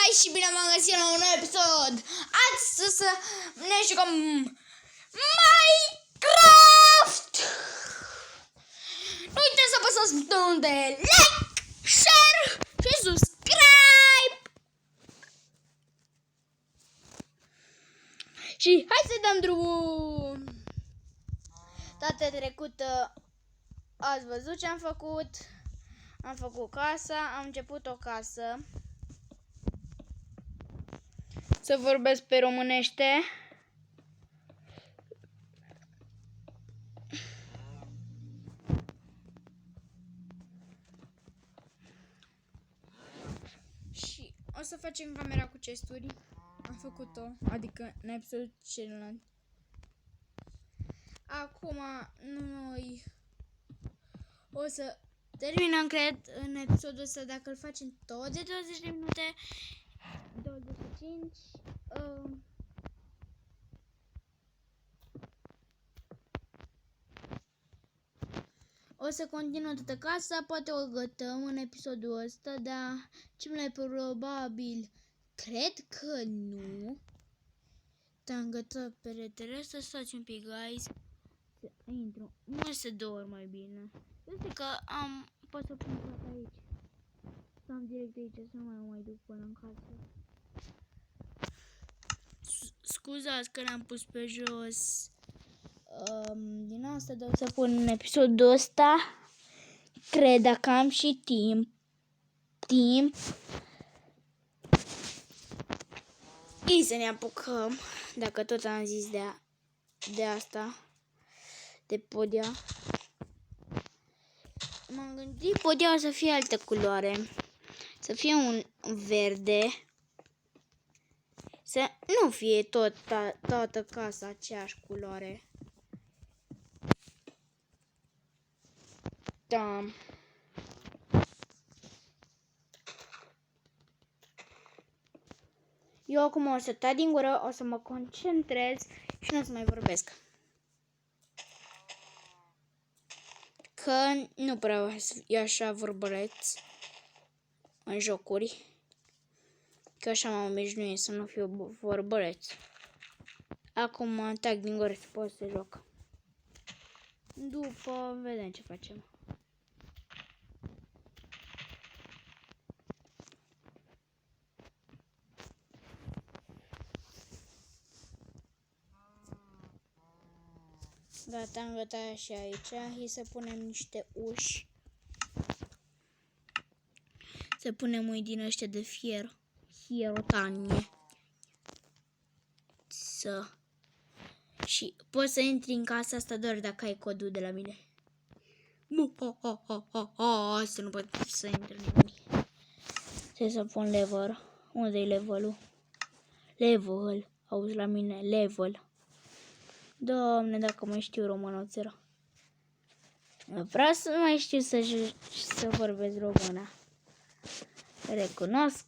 guys, și bine m-am găsit la un nou episod. Astăzi să ne jucăm Minecraft. Nu uitați să apăsați butonul de like, share și subscribe. Și hai să dăm drumul. Data trecută ați văzut ce am făcut. Am făcut casa, am început o casă. Să vorbesc pe românește. Și o să facem camera cu chesturi. Am făcut-o, adică în episodul celălalt. Acum noi o să terminăm, cred, în episodul ăsta, dacă îl facem tot de 20 de minute, 25. O să continuăm toată casa, poate o gătăm în episodul ăsta, dar cel mai probabil, cred că nu. Dar am gătat peretele ăsta, stați un pic, guys. Să intru, nu se dorm mai bine. Este că pot să pun toată aici. Să am direct aici, să nu mai duc până în casă. Scuzați că l-am pus pe jos. Din asta vreau să pun în episodul ăsta. Cred, dacă am și timp. Ei, să ne apucăm. Dacă tot am zis de asta. De podia. M-am gândit podia să fie altă culoare. Să fie un verde. Să nu fie toată casa aceeași culoare. Da. Eu acum o să tai din gură, o să mă concentrez și nu o să mai vorbesc. Că nu prea e așa vorbăreț în jocuri. Că așa m-am obișnuit să nu fiu vorbăreț. Acum tac din gură și pot să joc. După vedem ce facem. Gata, am gătat și aici. Hai să punem niște uși. Să punem ui din ăștia de fier. Hierotanie. Și poți să intri în casa asta doar dacă ai codul de la mine. Asta nu pot să intri nimeni. Trebuie să pun level. Unde e levelul? Level. Auzi la mine? Level. Doamne, dacă mai știu românoțera. Vreau să mai știu să vorbesc română. Recunosc.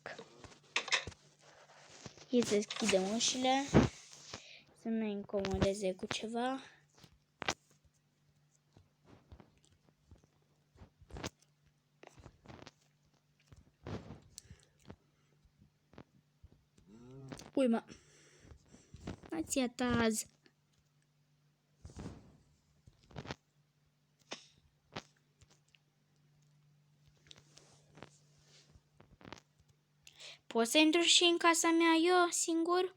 Hai să deschidem ușile. Să nu ne incomodeze cu ceva. Ui, mă. Ați ataz. Pot să intru și în casa mea eu singur?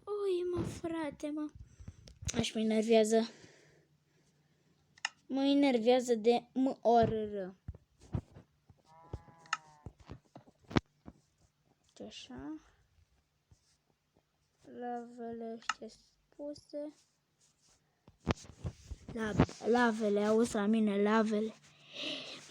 Ui, mă, frate, mă. Aș mă enervează. Mă enervează de m-o-r-r. Așa. Lavele ăștia spuse. Lavele, auzi la mine, lavele.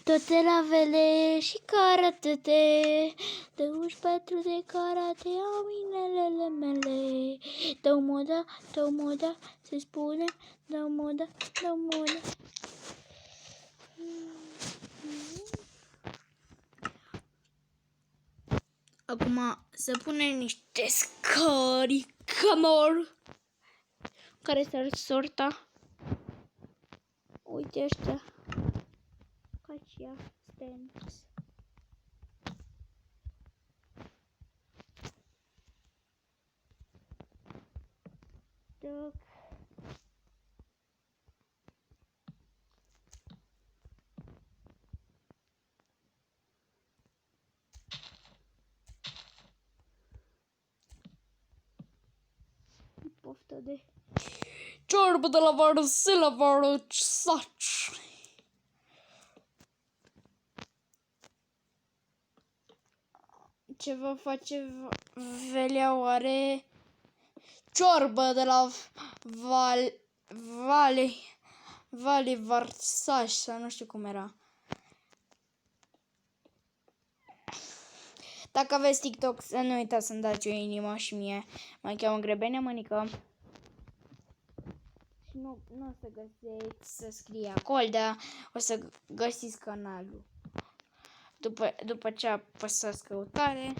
Toate lavele și karatete, 24 de karate au minelele mele. Dau moda, se spune, dau moda. Acum să punem niște scări, camor, care s-ar sorta. Uite ăștia. ia stamps. Duc. Poftă de ciorbă de la Varsila Varsaci. Ce va face Veleoare? Ciorbă de la Vale Varsaci, sau nu știu cum era. Dacă aveți TikTok, să nu uitați să-mi dați o inimă și mie. Mă cheamă Grebenia Mănică. Și nu o să găsiți să scrie acolo, dar o să găsiți canalul. După ce apăsați căutare,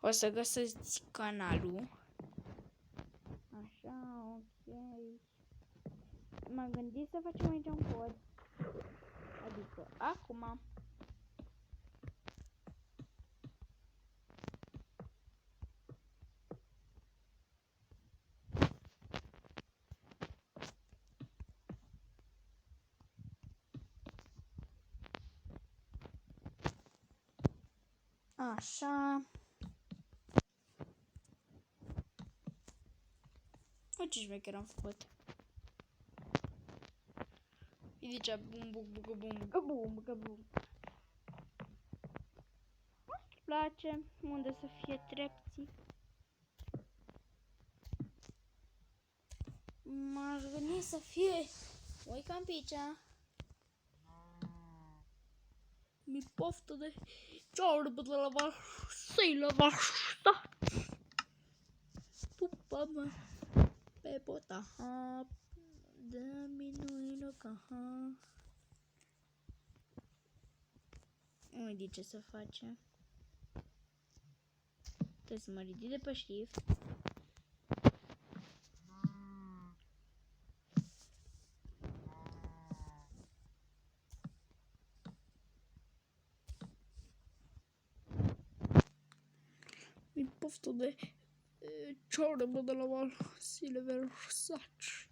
o să găsiți canalul. Așa, ok. M-am gândit să facem aici un pod. Adică acum. Așa. O, ce șmecher am făcut. Îi zicea bum bum bum bum bum bum bum. Îmi place unde să fie trepții. M-aș gândi să fie oi campicea. Mi poftă de ciorbă de la Varsila Varsaci. Pupă-mă pe pota. Dă-mi nu-i ca. Uite ce să face. Trebuie să mă ridic de pe știft. Mi poftă de ciorbă de la Varsila Varsaci.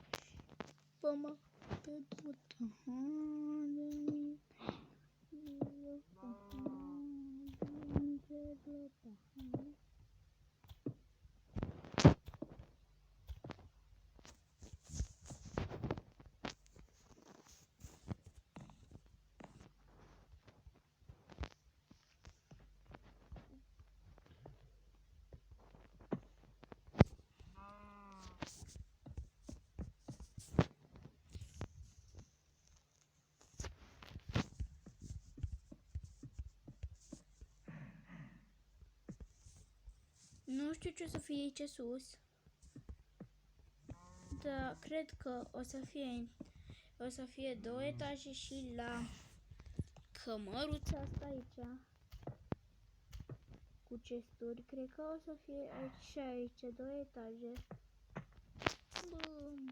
Pă-mă pe pota. Nu știu ce o să fie aici sus. Dar cred că o să fie 2 etaje și la cămăruța asta aici. Cu chesturi. Cred că o să fie aici și aici 2 etaje. Bum.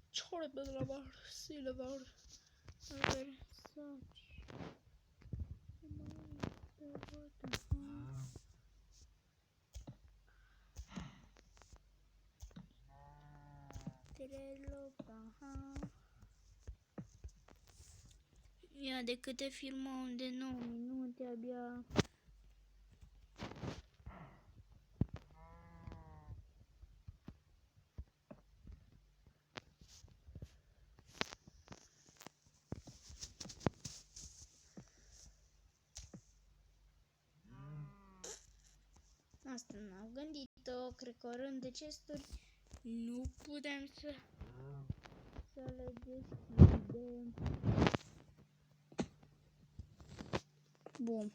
Ciorbă de la Varsila Varsaci. Ia de câte filmăm de 9 minute abia. Asta n-am gândit-o, cred că o rând de chesturi nu putem să le deschidem. Bun.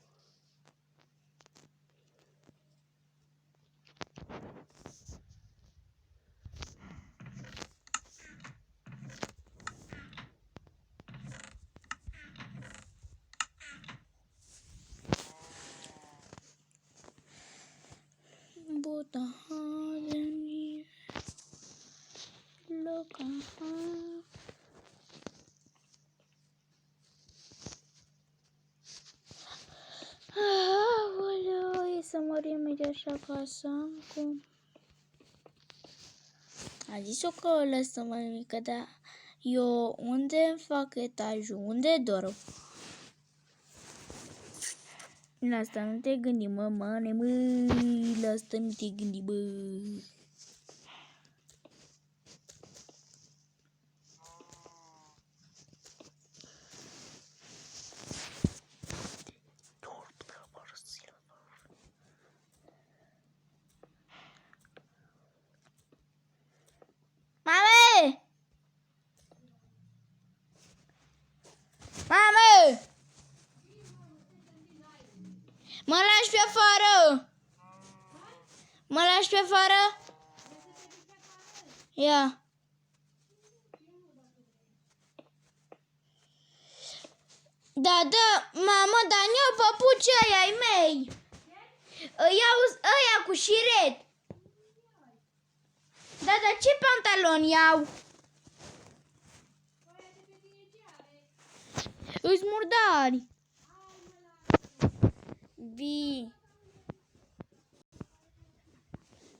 buta de mine loca. Aoleu, e să mărim imediat și acasă. Cum? A zis-o că o lăsăm mai mică, dar eu unde îmi fac etajul? Unde dorm? La asta nu te gândi, mămane, mă, la asta nu te gândi, bă. Mame! Mame! Mă lași pe afară! Mă lași pe afară? Ia. Da, mamă, dar nu papuci aia ai mei. Ăia cu șiret. Da, dar ce pantaloni iau? Îs murdari. Vii.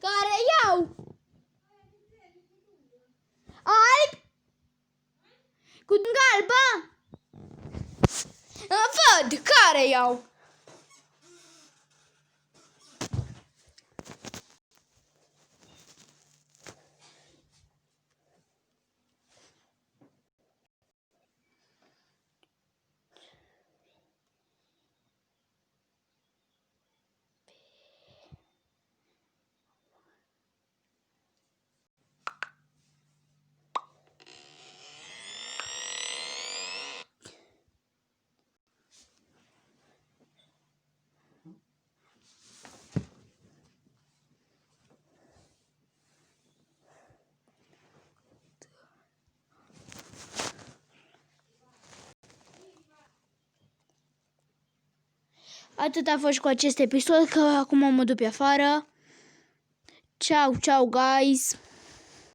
Care iau? Alb? Cu galba? Văd, care iau? Atât a fost cu acest episod, că acum mă duc pe afară. Ciao, ciao, guys!